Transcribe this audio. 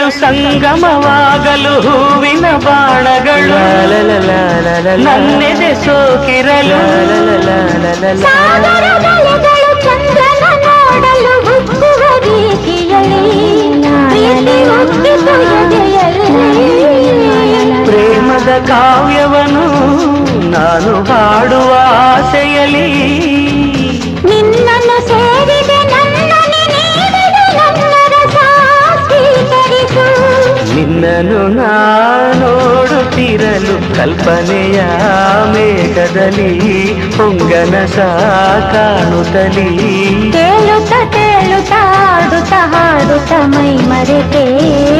ಕಣ್ಣುಗಳು ಸಂಗಮವಾಗಲು ಹೂವಿನ ಬಾಣಗಳು ನನ್ನೆದೆ ಸೋಕಿರಲು ಸಾಗರಗಳು ಚಂದ್ರನ ನೋಡಲು ಹುಟ್ಟುವ ರೀತಿಯಲ್ಲಿ ಪ್ರೀತಿ ಹುಟ್ಟಿತು ಎದೆಯಲ್ಲಿ. ಪ್ರೇಮದ ಕಾವ್ಯವನ್ನು ನಾನು ಹಾಡುವ ಆಸೆಯಲಿ ನಿನ್ನನ್ನು ಸೇರಿದೆ ನನ್ನನ್ನು ನೀಡಿದೆ ನನ್ನ ರಸ ಸ್ವೀಕರಿಸು. ನಿನ್ನನ್ನು ನಾ ನೋಡುತ್ತಿರಲು ಕಲ್ಪನೆಯ ಮೇಘದಲ್ಲಿ ಹೊಂಗನಸ ಕಾಣುತ್ತಲೀ ತೇಲುತ್ತ ತೇಲುತ್ತ ಆಡುತ್ತ ಹಾಡುತ್ತ ಮೈ ಮರೆತೆ